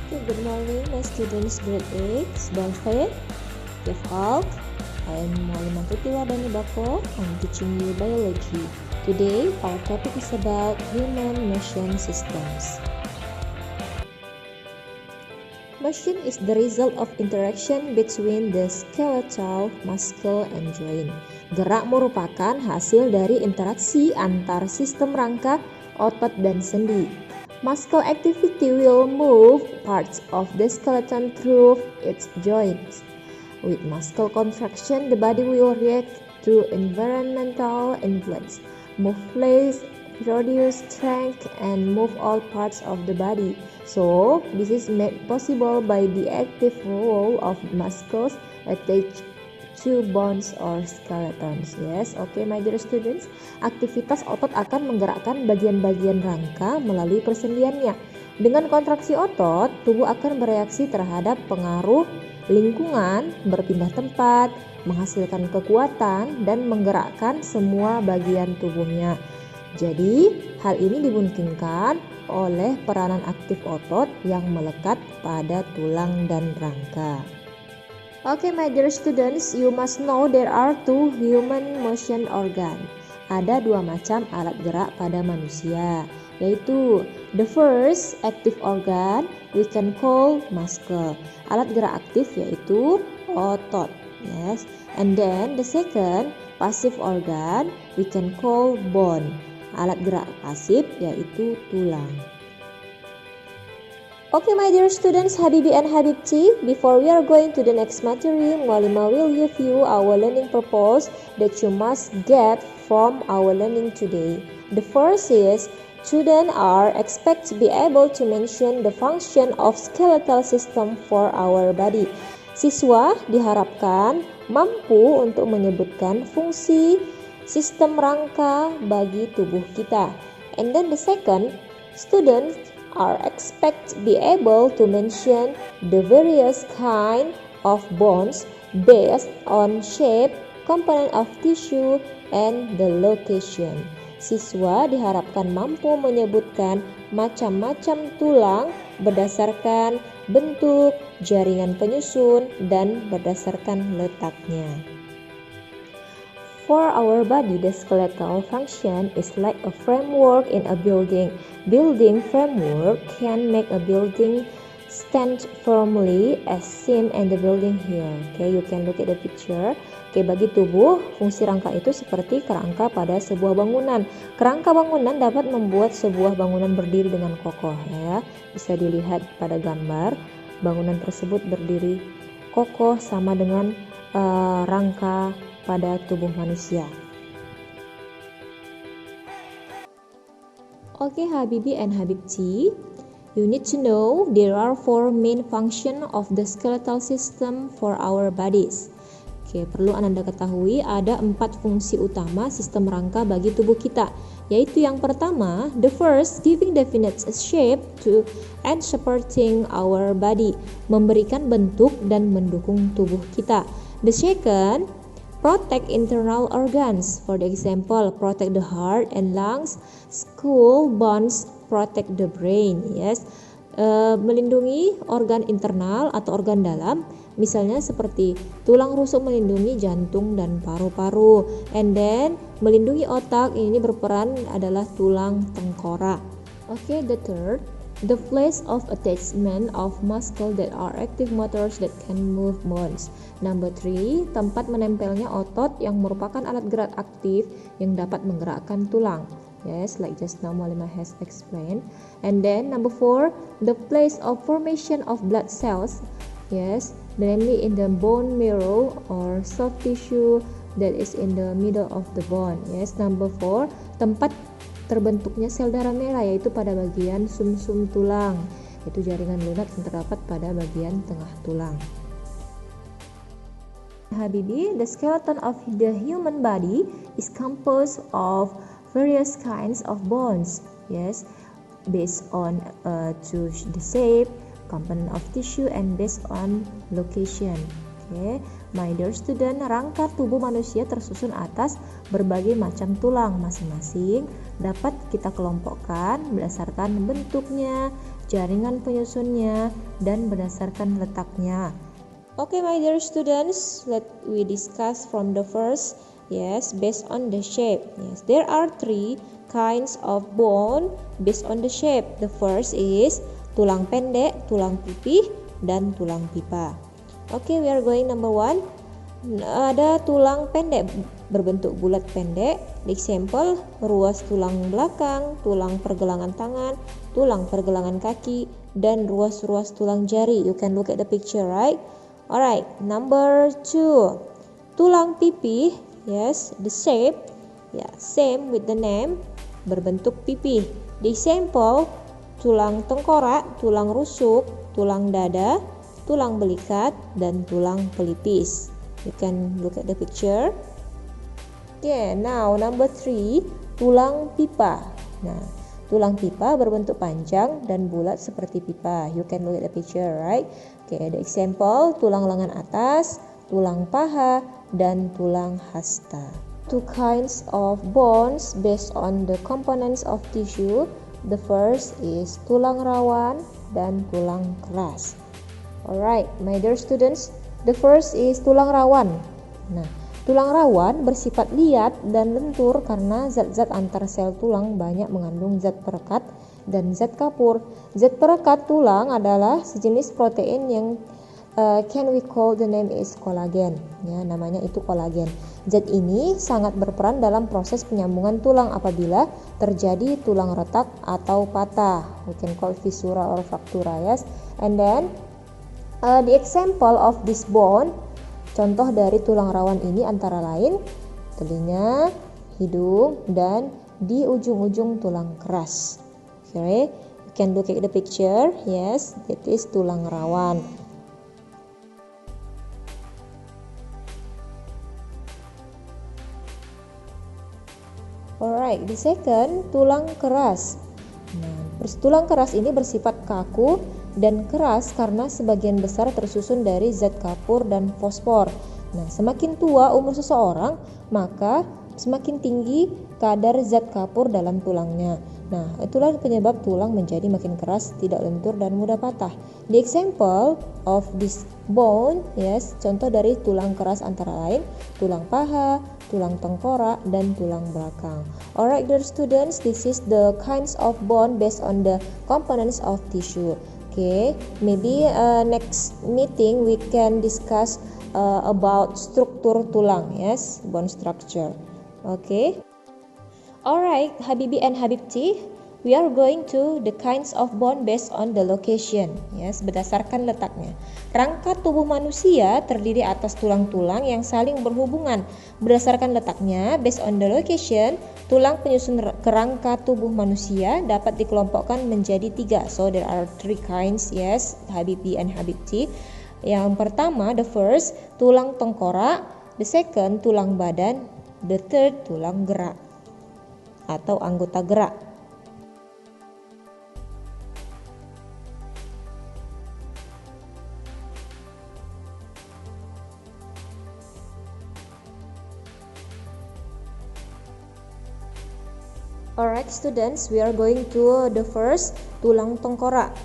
Okay, good morning, my students grade 8, Balfet, Falk. I am Maulima Tutiwardani Bako. I'm teaching you biology. Today, our topic is about human motion systems. Motion is the result of interaction between the skeletal, muscle, and joint. Gerak merupakan hasil dari interaksi antar sistem rangka, otot, dan sendi. Muscle activity will move parts of the skeleton through its joints. With muscle contraction, the body will react to environmental influence, move flesh, produce strength, and move all parts of the body. So, this is made possible by the active role of muscles attached to bones or skeletons. Yes, okay, my dear students. Aktivitas otot akan menggerakkan bagian-bagian rangka melalui persendiannya. Dengan kontraksi otot, tubuh akan bereaksi terhadap pengaruh lingkungan, berpindah tempat, menghasilkan kekuatan, dan menggerakkan semua bagian tubuhnya. Jadi, hal ini dimungkinkan oleh peranan aktif otot yang melekat pada tulang dan rangka. Okay, my dear students, you must know there are two human motion organ. Ada dua macam alat gerak pada manusia, yaitu the first active organ we can call muscle. Alat gerak aktif yaitu otot. Yes, and then the second passive organ we can call bone. Alat gerak pasif yaitu tulang. Okay, my dear students, Habibi and Habibti, before we are going to the next material, Maulima will give you our learning purpose that you must get from our learning today. The first is, students are expected to be able to mention the function of skeletal system for our body. Siswa diharapkan mampu untuk menyebutkan fungsi sistem rangka bagi tubuh kita. And then the second, students are expected to be able to mention the various kind of bones based on shape, component of tissue, and the location. Siswa diharapkan mampu menyebutkan macam-macam tulang berdasarkan bentuk, jaringan penyusun, dan berdasarkan letaknya. For our body, the skeletal function is like a framework in a building. Building framework can make a building stand firmly as seen in the building here. Okay, you can look at the picture. Okay, bagi tubuh, fungsi rangka itu seperti kerangka pada sebuah bangunan. Kerangka bangunan dapat membuat sebuah bangunan berdiri dengan kokoh. Ya, bisa dilihat pada gambar. Bangunan tersebut berdiri kokoh sama dengan rangka pada tubuh manusia. Okay, Habibi and Habibti, you need to know there are four main functions of the skeletal system for our bodies. Okay, perlu Anda ketahui ada 4 fungsi utama sistem rangka bagi tubuh kita, yaitu yang pertama, the first, giving definite shape to and supporting our body, memberikan bentuk dan mendukung tubuh kita. The second, protect internal organs. For the example, protect the heart and lungs. Skull bones protect the brain. Yes, melindungi organ internal atau organ dalam. Misalnya seperti tulang rusuk melindungi jantung dan paru-paru. And then melindungi otak, ini berperan adalah tulang tengkorak. Okay, the third, the place of attachment of muscle that are active motors that can move bones. Number 3, tempat menempelnya otot yang merupakan alat gerak aktif yang dapat menggerakkan tulang. Yes, like just now Maulima has explained. And then number 4, the place of formation of blood cells. Yes, namely in the bone marrow or soft tissue that is in the middle of the bone. Yes, number 4, tempat terbentuknya sel darah merah yaitu pada bagian sumsum tulang. Itu jaringan lunak yang terdapat pada bagian tengah tulang. Habibi, the skeleton of the human body is composed of various kinds of bones. Yes, based on to the shape, component of tissue, and based on location. Oke, my dear student, rangka tubuh manusia tersusun atas berbagai macam tulang. Masing-masing dapat kita kelompokkan berdasarkan bentuknya, jaringan penyusunnya, dan berdasarkan letaknya. Okay, my dear students, let we discuss from the first. Yes, based on the shape. Yes, there are 3 kinds of bone based on the shape. The first is tulang pendek, tulang pipih, dan tulang pipa. Okay, we are going number 1. Ada tulang pendek berbentuk bulat pendek. Example, ruas tulang belakang, tulang pergelangan tangan, tulang pergelangan kaki, dan ruas-ruas tulang jari. You can look at the picture, right? Alright, number 2. Tulang pipih, yes, the shape, yeah, same with the name, berbentuk pipih. The example, tulang tengkorak, tulang rusuk, tulang dada, tulang belikat, dan tulang pelipis. You can look at the picture. Okay, now number 3, tulang pipa. Nah, tulang pipa berbentuk panjang dan bulat seperti pipa. You can look at the picture, right? Okay, the example, tulang lengan atas, tulang paha, dan tulang hasta. 2 kinds of bones based on the components of tissue. The first is tulang rawan dan tulang keras. Alright, my dear students, the first is tulang rawan. Nah, tulang rawan bersifat liat dan lentur karena zat-zat antar sel tulang banyak mengandung zat perekat dan zat kapur. Zat perekat tulang adalah sejenis protein yang can we call the name is collagen. Ya, namanya itu kolagen. Zat ini sangat berperan dalam proses penyambungan tulang apabila terjadi tulang retak atau patah. We can call fissura or fractura, yes. And then the example of this bone, contoh dari tulang rawan ini antara lain telinga, hidung, dan di ujung-ujung tulang keras. Okay, you can look at the picture. Yes, that is tulang rawan. Alright, the second, tulang keras. Nah, tulang keras ini bersifat kaku dan keras karena sebagian besar tersusun dari zat kapur dan fosfor. Nah, semakin tua umur seseorang, maka semakin tinggi kadar zat kapur dalam tulangnya. Nah, itulah penyebab tulang menjadi makin keras, tidak lentur, dan mudah patah. The example of this bone, yes, contoh dari tulang keras antara lain tulang paha, tulang tengkorak, dan tulang belakang. Alright, dear students, this is the kinds of bone based on the components of tissue. Okay, maybe next meeting we can discuss about struktur tulang, yes, bone structure. Okay. Alright, Habibi and Habibti, we are going to the kinds of bone based on the location, yes, berdasarkan letaknya. Rangka tubuh manusia terdiri atas tulang-tulang yang saling berhubungan. Berdasarkan letaknya, based on the location, tulang penyusun kerangka tubuh manusia dapat dikelompokkan menjadi 3. So there are 3 kinds, yes, Habibi and Habibti. Yang pertama, the first, tulang tengkorak. The second, tulang badan. The third, tulang gerak atau anggota gerak. Alright students, we are going to the first, tulang tengkorak.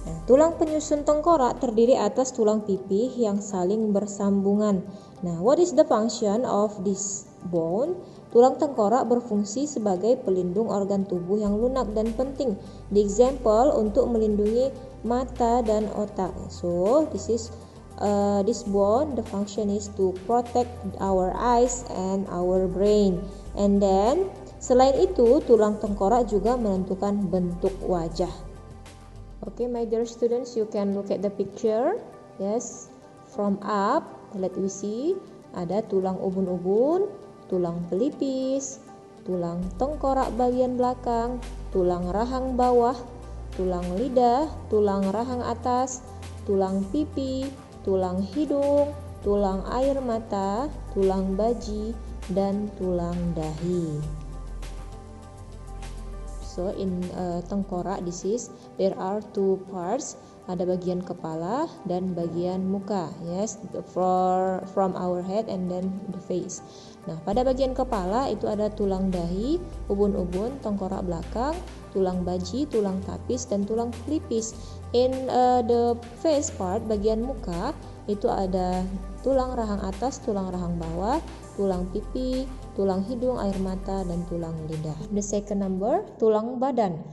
Nah, tulang penyusun tengkorak terdiri atas tulang pipih yang saling bersambungan. Nah, what is the function of this bone? Tulang tengkorak berfungsi sebagai pelindung organ tubuh yang lunak dan penting. The example, untuk melindungi mata dan otak. So, this bone, the function is to protect our eyes and our brain. And then, selain itu, tulang tengkorak juga menentukan bentuk wajah. Okay, my dear students, you can look at the picture. Yes, from up, let we see. Ada tulang ubun-ubun, tulang pelipis, tulang tengkorak bagian belakang, tulang rahang bawah, tulang lidah, tulang rahang atas, tulang pipi, tulang hidung, tulang air mata, tulang baji, dan tulang dahi. also in tengkorak. There are two parts. Ada bagian kepala dan bagian muka. Yes, from our head and then the face. Nah, pada bagian kepala itu ada tulang dahi, ubun-ubun, tengkorak belakang, tulang baji, tulang tapis, dan tulang pelipis. In the face part, bagian muka, itu ada tulang rahang atas, tulang rahang bawah, tulang pipi, tulang hidung, air mata, dan tulang lidah. The second number, tulang badan.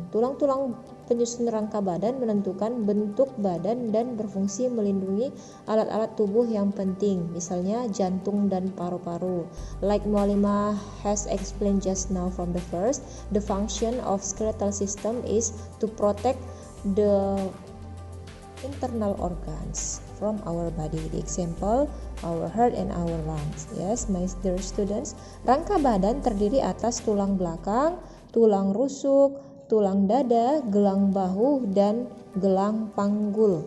Tulang-tulang penyusun rangka badan menentukan bentuk badan dan berfungsi melindungi alat-alat tubuh yang penting, misalnya jantung dan paru-paru. Like Mualimah has explained just now from the first, the function of skeletal system is to protect the internal organs from our body. The example, our heart and our lungs. Yes, my dear students, rangka badan terdiri atas tulang belakang, tulang rusuk, tulang dada, gelang bahu, dan gelang panggul.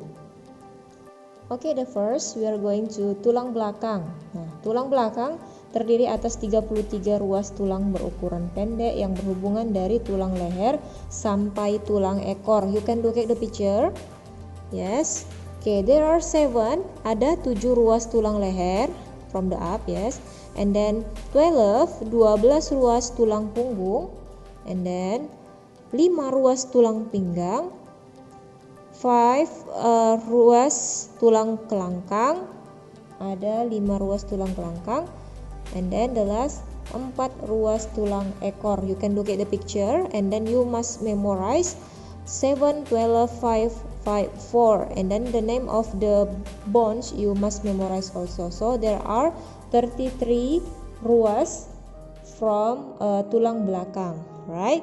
Okay, the first we are going to tulang belakang. Nah, tulang belakang terdiri atas 33 ruas tulang berukuran pendek yang berhubungan dari tulang leher sampai tulang ekor. You can look at the picture. Yes. Okay, there are 7. Ada 7 ruas tulang leher from the up, yes. And then 12 ruas tulang punggung. And then 5 ruas tulang pinggang, 5 ruas tulang kelangkang, ada 5 ruas tulang kelangkang, and then the last 4 ruas tulang ekor. You can look at the picture and then you must memorize 7, 12, 5, 4, and then the name of the bones you must memorize also. So there are 33 ruas from tulang belakang, right?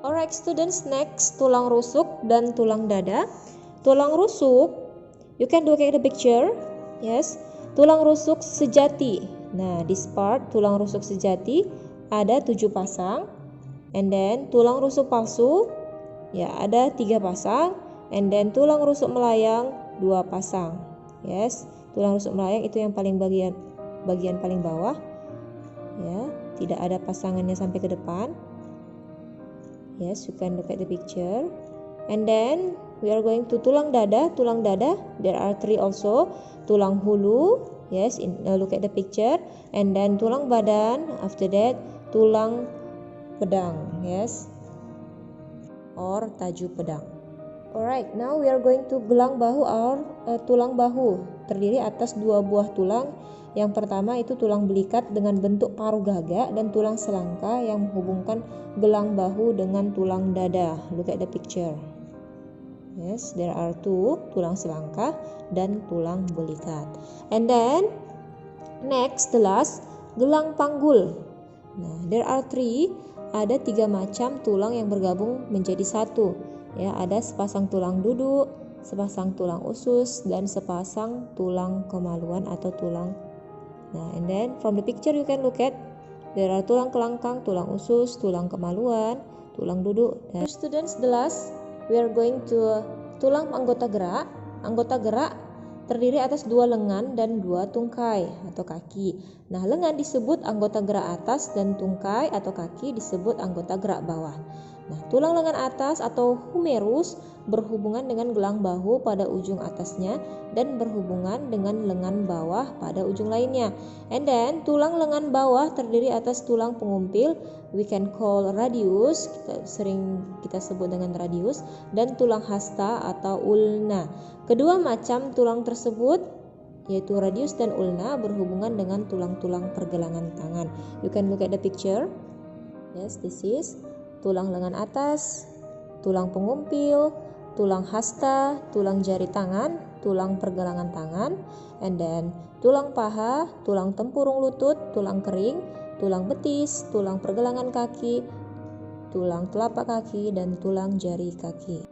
Alright students, next tulang rusuk dan tulang dada. Tulang rusuk, you can look at the picture. Yes, tulang rusuk sejati. Nah, this part tulang rusuk sejati ada 7 pasang. And then tulang rusuk palsu, ya ada 3 pasang. And then tulang rusuk melayang 2 pasang. Yes, tulang rusuk melayang itu yang paling bagian paling bawah. Ya, tidak ada pasangannya sampai ke depan. Yes, you can look at the picture. And then we are going to tulang dada. Tulang dada, there are 3 also. Tulang hulu, yes, look at the picture. And then tulang badan, after that tulang pedang, yes, or taju pedang. Alright, now we are going to gelang bahu or tulang bahu. Terdiri atas 2 buah tulang. Yang pertama itu tulang belikat dengan bentuk paruh gagak dan tulang selangka yang menghubungkan gelang bahu dengan tulang dada. Look at the picture. Yes, there are 2, tulang selangka dan tulang belikat. And then next, the last, gelang panggul. Nah, there are 3, ada 3 macam tulang yang bergabung menjadi satu. Ya, ada sepasang tulang duduk, sepasang tulang usus, dan sepasang tulang kemaluan atau tulang. Nah, and then from the picture you can look at there are tulang kelangkang, tulang usus, tulang kemaluan, tulang duduk. Dan students, the last we are going to tulang anggota gerak. Anggota gerak terdiri atas 2 lengan dan 2 tungkai atau kaki. Nah, lengan disebut anggota gerak atas dan tungkai atau kaki disebut anggota gerak bawah. Nah, tulang lengan atas atau humerus berhubungan dengan gelang bahu pada ujung atasnya dan berhubungan dengan lengan bawah pada ujung lainnya. And then tulang lengan bawah terdiri atas tulang pengumpil, we can call radius, sering kita sebut dengan radius, dan tulang hasta atau ulna. Kedua macam tulang tersebut yaitu radius dan ulna berhubungan dengan tulang-tulang pergelangan tangan. You can look at the picture. Yes, this is tulang lengan atas, tulang pengumpil, tulang hasta, tulang jari tangan, tulang pergelangan tangan, and then tulang paha, tulang tempurung lutut, tulang kering, tulang betis, tulang pergelangan kaki, tulang telapak kaki, dan tulang jari kaki.